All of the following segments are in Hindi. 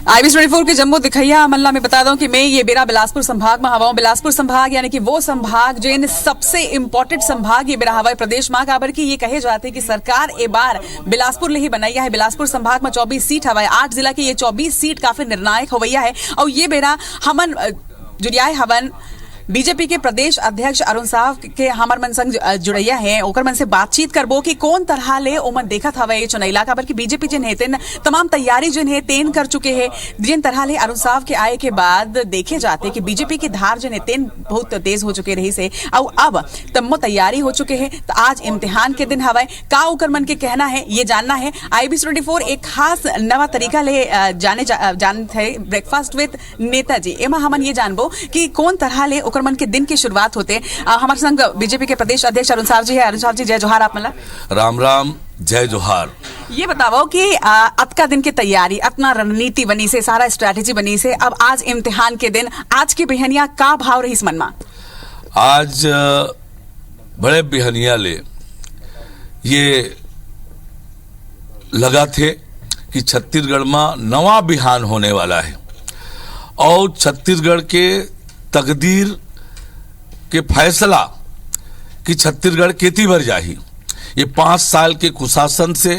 IB24 के जम्मू दिखैया मल्ला में बता दूं कि मैं ये बेरा बिलासपुर संभाग में हवा बिलासपुर संभाग यानी कि वो संभाग जिन सबसे इंपॉर्टेंट संभाग ये बेरा हवा प्रदेश में काबर की ये कहे जाते कि सरकार ए बार बिलासपुर ले ही बनाया है। बिलासपुर संभाग में 24 सीट हवा 8 जिला की ये 24 सीट काफी निर्णायक होवैया है। और ये बेरा हमन जुड़िया हवन बीजेपी के प्रदेश अध्यक्ष अरुण साहब के हमर मन संग जुड़ैया है ओकर मन से बातचीत करबो कि कौन तरह ले ओमन देखत हवे ये चुनाव इलाका पर कि बीजेपी जिन है तेन तमाम तैयारी जिन है तेन कर चुके हैं। जिन तरह ले अरुण साहब के आए के बाद देखे जाते कि बीजेपी की धार जिन है तेन बहुत तेज हो चुके रही से और अब तम्मो तैयारी हो चुके हैं। तो आज इम्तिहान के दिन हवाए का ओकर मन के कहना है ये जानना है। IB24 एक खास नवा तरीका ले जानते है ब्रेकफास्ट विद नेताजी एमा हमन ये जानबो कि कौन तरह ले मन के दिन की शुरुआत होते। हमारे संग बीजेपी के प्रदेश अध्यक्ष अरुण साहब जी है। अरुण साहब जी जय जोहार। आप मला राम राम जय जोहार। ये बताओ कि अब का दिन की तैयारी अपना रणनीति बनी से सारा स्ट्रैटेजी बनी से अब आज इम्तिहान के दिन आज की बिहनिया का भाव रही मन में? आज बड़े बिहनिया ले ये लगा थे कि छत्तीसगढ़ में नवा बिहान होने वाला है और छत्तीसगढ़ के तकदीर के फैसला कि छत्तीसगढ़ केती भर जाही। ये 5 साल के कुशासन से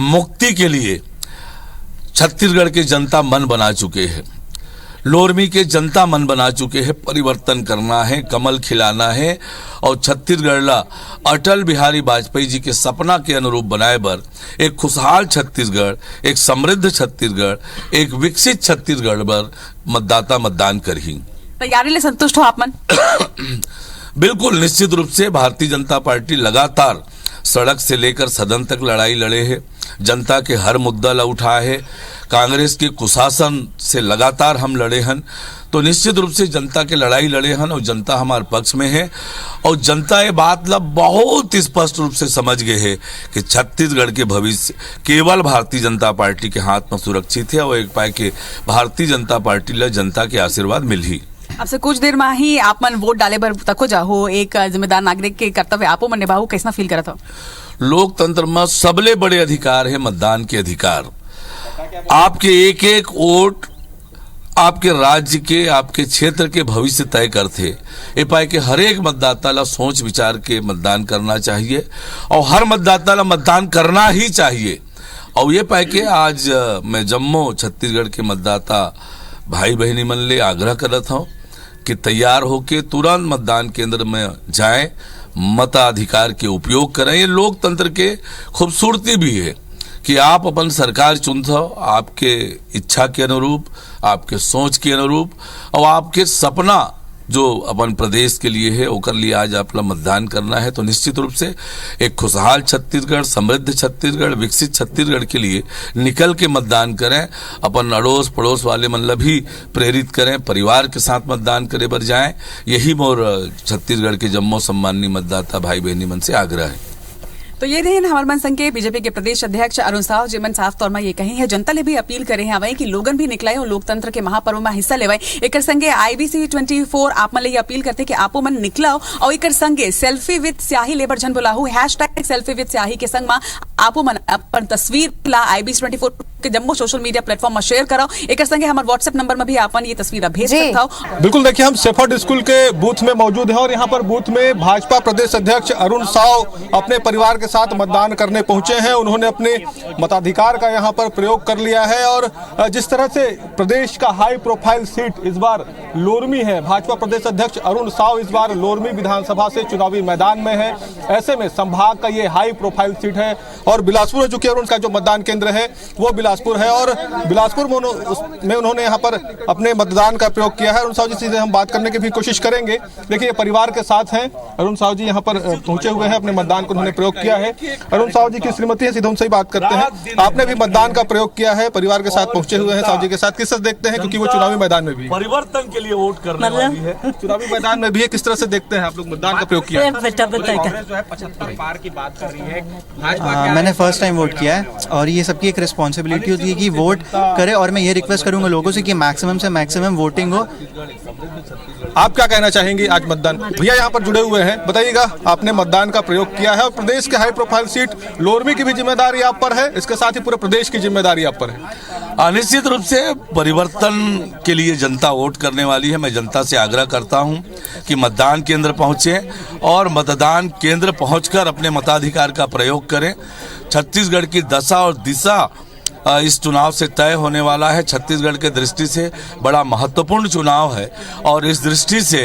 मुक्ति के लिए छत्तीसगढ़ के जनता मन बना चुके हैं, लोरमी के जनता मन बना चुके हैं। परिवर्तन करना है, कमल खिलाना है और छत्तीसगढ़ ला अटल बिहारी वाजपेयी जी के सपना के अनुरूप बनाए बर एक खुशहाल छत्तीसगढ़, एक समृद्ध छत्तीसगढ़, एक विकसित छत्तीसगढ़ बर मतदाता मतदान करही। तैयारी ले संतुष्ट हो आप मन? बिल्कुल निश्चित रूप से भारतीय जनता पार्टी लगातार सड़क से लेकर सदन तक लड़ाई लड़े है, जनता के हर मुद्दा ला उठाए है। कांग्रेस के कुशासन से लगातार हम लड़े हन, तो निश्चित रूप से जनता के लड़ाई लड़े हन और जनता हमारे पक्ष में है। और जनता ये बात ला बहुत स्पष्ट रूप से समझ गए है कि छत्तीसगढ़ के भविष्य केवल भारतीय जनता पार्टी के हाथ में सुरक्षित है और एक पाए के भारतीय जनता पार्टी ला जनता के आशीर्वाद मिल ही। अब से कुछ देर में ही आप मन वोट डाले पर तको जाहो, एक जिम्मेदार नागरिक के कर्तव्य आपो मन निभाओ, कैसा फील करत हो? लोकतंत्र में सबले बड़े अधिकार है मतदान के अधिकार। आपके एक एक वोट आपके राज्य के, आपके क्षेत्र के भविष्य तय करते। ये पाए के हर एक मतदाता ला सोच विचार के मतदान करना चाहिए और हर मतदाता ला मतदान करना ही चाहिए। और ये पाए के आज मैं जम्मू छत्तीसगढ़ के मतदाता भाई बहनी मन ले आग्रह करत हूँ कि तैयार होके तुरंत मतदान केंद्र में जाएं, मताधिकार के उपयोग करें। ये लोकतंत्र के खूबसूरती भी है कि आप अपन सरकार चुनते हो आपके इच्छा के अनुरूप, आपके सोच के अनुरूप और आपके सपना जो अपन प्रदेश के लिए है ओकर लिए आज आप मतदान करना है। तो निश्चित रूप से एक खुशहाल छत्तीसगढ़, समृद्ध छत्तीसगढ़, विकसित छत्तीसगढ़ के लिए निकल के मतदान करें। अपन अड़ोस पड़ोस वाले मन भी प्रेरित करें, परिवार के साथ मतदान करे बर जाएं। यही मोर छत्तीसगढ़ के जम्मू सम्मानी मतदाता भाई बहनी मन से आग्रह है। तो ये रहे हमारे मन संग के बीजेपी के प्रदेश अध्यक्ष अरुण साहब जी मन साफ तौर में ये कही है जनता ले भी अपील करे हैं कि लोगन भी निकलाए और लोकतंत्र के महापर्व में हिस्सा लेवाए। एक संगे IBC24 आप मन ले अपील करते कि आपो मन निकलाओ और एक संगे सेल्फी विद स्याही लेबर जन बोलाहू #सेल्फी विद स्याही के संग में आपो मन अपन तस्वीर ला IBC24 के जम्मू सोशल मीडिया प्लेटफॉर्म में शेयर कराओ। एक संगे हमारे व्हाट्सएप नंबर में भी आपन ये तस्वीर भेज सकता हो। बिल्कुल देखिए हम सेफर्ड स्कूल के बूथ में मौजूद है और यहाँ पर बूथ में भाजपा प्रदेश अध्यक्ष अरुण साव अपने परिवार के साथ मतदान करने पहुंचे हैं। उन्होंने अपने मताधिकार का यहाँ पर प्रयोग कर लिया है और जिस तरह से प्रदेश का हाई प्रोफाइल सीट इस बार लोरमी है, भाजपा प्रदेश अध्यक्ष अरुण साव इस बार लोरमी विधानसभा से चुनावी मैदान में है। ऐसे में संभाग का ये हाई प्रोफाइल सीट है और बिलासपुर में चूंकि अरुण का जो मतदान केंद्र है वो बिलासपुर है और बिलासपुर में उन्होंने यहाँ पर अपने मतदान का प्रयोग किया है। अरुण साव जी से हम बात करने की भी कोशिश करेंगे। देखिए परिवार के साथ हैं अरुण साव जी, यहाँ पर पहुंचे हुए हैं, अपने मतदान को उन्होंने प्रयोग किया है। अरुण साव जी की श्रीमती है, सीधे उनसे ही बात करते हैं। आपने भी मतदान का प्रयोग किया है, परिवार के साथ पहुंचे हुए हैं साव जी के साथ, किस तरह देखते हैं क्योंकि वो चुनावी मैदान में भी परिवर्तन के लिए वोट करने वाली है, चुनावी मैदान में भी है, किस तरह से देखते हैं आप लोग मतदान का प्रयोग किया है? मैंने फर्स्ट टाइम वोट किया है और ये सबकी एक रिस्पॉन्सिबिलिटी होती है कि वोट करे और मैं ये रिक्वेस्ट करूंगा लोगों से कि मैक्सिमम से मैक्सिमम वोटिंग हो आप क्या कहना चाहेंगे आज मतदान? भैया यहाँ पर जुड़े हुए हैं, बताइएगा, आपने मतदान का प्रयोग किया है और प्रदेश के हाई प्रोफाइल सीट लोरमी की भी जिम्मेदारी आप पर है, इसके साथ ही पूरे प्रदेश की जिम्मेदारी आप पर है। निश्चित रूप से परिवर्तन के लिए जनता वोट करने वाली है। मैं जनता से आग्रह करता हूं कि मतदान केंद्र पहुंचे और मतदान केंद्र पहुंचकर अपने मताधिकार का प्रयोग करें। छत्तीसगढ़ की दशा और दिशा इस चुनाव से तय होने वाला है। छत्तीसगढ़ के दृष्टि से बड़ा महत्वपूर्ण चुनाव है और इस दृष्टि से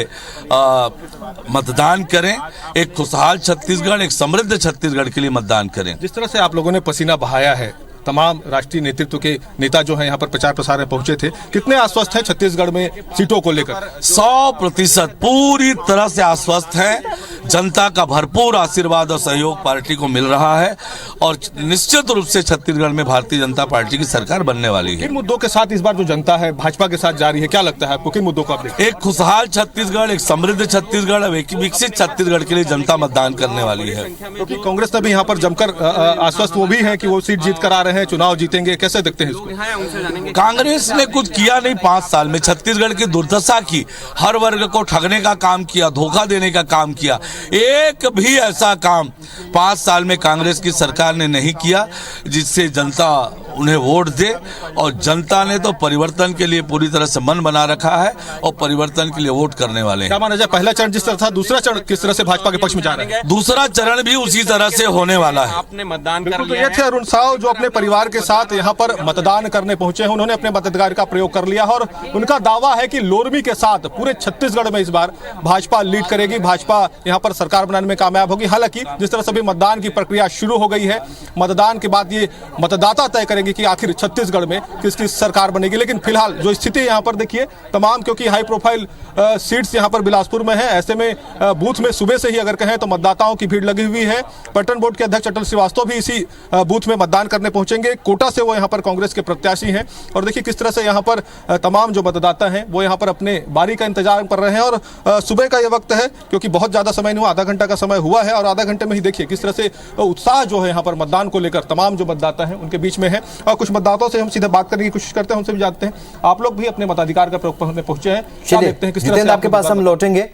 मतदान करें। एक खुशहाल छत्तीसगढ़, एक समृद्ध छत्तीसगढ़ के लिए मतदान करें। जिस तरह से आप लोगों ने पसीना बहाया है, तमाम राष्ट्रीय नेतृत्व के नेता जो हैं यहाँ पर प्रचार प्रसार में पहुंचे थे, कितने आश्वस्त हैं छत्तीसगढ़ में सीटों को लेकर? 100% पूरी तरह से आश्वस्त हैं। जनता का भरपूर आशीर्वाद और सहयोग पार्टी को मिल रहा है और निश्चित रूप से छत्तीसगढ़ में भारतीय जनता पार्टी की सरकार बनने वाली है। किन मुद्दों के साथ इस बार जो जनता है भाजपा के साथ जा रही है, क्या लगता है आपको, किन मुद्दों को आप देखते हैं? एक खुशहाल छत्तीसगढ़, एक समृद्ध छत्तीसगढ़, एक विकसित छत्तीसगढ़ के लिए जनता मतदान करने वाली है। क्योंकि कांग्रेस ने भी यहाँ पर जमकर आश्वस्त वो भी है कि वो सीट जीत कर आ रहे हैं, चुनाव जीतेंगे, कैसे देखते हैं इसको? कांग्रेस ने कुछ किया नहीं 5 साल में, छत्तीसगढ़ की दुर्दशा की, हर वर्ग को ठगने का काम किया, धोखा देने का काम किया। एक भी ऐसा काम 5 साल में कांग्रेस की सरकार ने नहीं किया जिससे जनता उन्हें वोट दे। और जनता ने तो परिवर्तन के लिए पूरी तरह से मन बना रखा है और परिवर्तन के लिए वोट करने वाले हैं। क्या माना जाए, पहला चरण जिस तरह था, दूसरा चरण किस तरह से भाजपा के पक्ष में जा रहा है? दूसरा चरण भी उसी तरह से होने वाला है। आपने मतदान कर तो लिया ये थे अरुण साव जो अपने परिवार के साथ यहाँ पर मतदान करने पहुंचे हैं। उन्होंने अपने मताधिकार का प्रयोग कर लिया और उनका दावा है कि लोरमी के साथ पूरे छत्तीसगढ़ में इस बार भाजपा लीड करेगी, भाजपा यहाँ पर सरकार बनाने में कामयाब होगी। हालांकि जिस तरह से भी मतदान की प्रक्रिया शुरू हो गई है, मतदान के बाद ये मतदाता तय करेंगे कि आखिर छत्तीसगढ़ में किसकी सरकार बनेगी। लेकिन फिलहाल जो स्थिति यहाँ पर देखिए तमाम, क्योंकि हाई प्रोफाइल सीट्स यहाँ पर बिलासपुर में है, ऐसे में बूथ में सुबह से ही अगर कहें तो मतदाताओं की भीड़ लगी हुई है। पर्यटन बोर्ड के अध्यक्ष अटल श्रीवास्तव भी इसी बूथ में मतदान करने पहुंचेंगे। कोटा से वो यहाँ पर कांग्रेस के प्रत्याशी हैं और देखिए किस तरह से यहाँ पर तमाम जो मतदाता हैं वो यहाँ पर अपने बारी का इंतजार कर रहे हैं। और सुबह का ये वक्त है, क्योंकि बहुत ज्यादा समय नहीं हुआ, आधा घंटा का समय हुआ है और आधा घंटे में ही देखिए किस तरह से उत्साह जो है यहाँ पर मतदान को लेकर तमाम जो मतदाता हैं उनके बीच में है। और कुछ मतदाताओं से हम सीधे बात करने की कोशिश करते हैं, उनसे भी जानते हैं। आप लोग भी अपने मताधिकार का प्रयोग करने पहुंचे हैं, क्या देखते हैं, किस तरह से आपके पास हम लौटेंगे?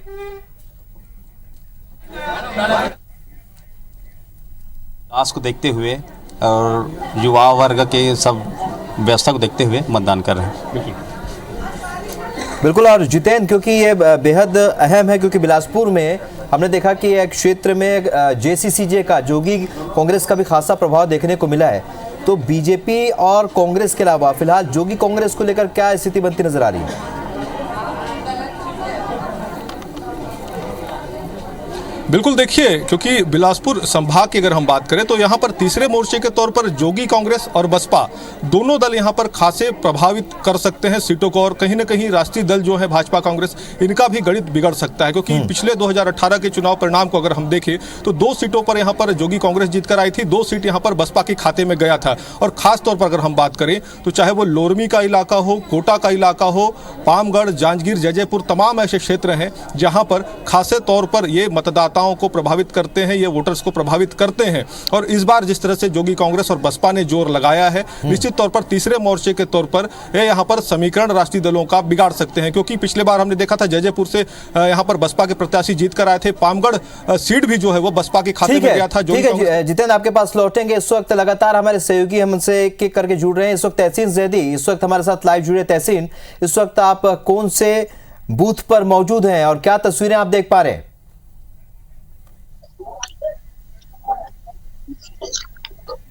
आज को देखते हुए और युवा वर्ग के सब व्यवस्था को देखते हुए मतदान कर रहे हैं। बिल्कुल। और जितेंद्र, क्योंकि ये बेहद अहम है, क्योंकि बिलासपुर में हमने देखा कि एक क्षेत्र में जेसीसीजे का, जोगी कांग्रेस का भी खासा प्रभाव देखने को मिला है। तो बीजेपी और कांग्रेस के अलावा फिलहाल जोगी कांग्रेस को लेकर क्या स्थिति बनती नजर आ रही है? बिल्कुल, देखिए, क्योंकि बिलासपुर संभाग की अगर हम बात करें तो यहाँ पर तीसरे मोर्चे के तौर पर जोगी कांग्रेस और बसपा दोनों दल यहाँ पर खासे प्रभावित कर सकते हैं सीटों को। और कहीं ना कहीं राष्ट्रीय दल जो है भाजपा कांग्रेस, इनका भी गणित बिगड़ सकता है, क्योंकि पिछले 2018 के चुनाव परिणाम को अगर हम देखें तो 2 सीटों पर यहाँ पर जोगी कांग्रेस जीत कर आई थी, 2 सीट यहाँ पर बसपा के खाते में गया था। और खास तौर पर अगर हम बात करें तो चाहे वो लोरमी का इलाका हो, कोटा का इलाका हो, पामगढ़, जांजगीर, जैजैपुर, तमाम ऐसे क्षेत्र हैं जहाँ पर खासे तौर पर ये मतदाता को प्रभावित करते हैं, ये वोटर्स को प्रभावित करते हैं। और इस बार जिस तरह से जोगी कांग्रेस और बसपा ने जोर लगाया है, निश्चित तौर पर तीसरे मोर्चे के तौर पर ये यहाँ पर समीकरण राष्ट्रीय दलों का बिगाड़ सकते हैं। क्योंकि पिछले बार हमने देखा था जैजैपुर से यहाँ पर बसपा के प्रत्याशी जीत कर आए थे, पामगढ़ सीट भी जो है वो बसपा के खाते में गया था। ठीक है जितेंद्र, आपके पास लौटेंगे। इस वक्त लगातार हमारे सहयोगी हमसे एक एक करके जुड़ रहे हैं। इस वक्त तहसीन जैदी इस वक्त हमारे साथ लाइव जुड़े। तहसीन, इस वक्त आप कौन से बूथ पर मौजूद हैं और क्या तस्वीरें आप देख पा रहे हैं?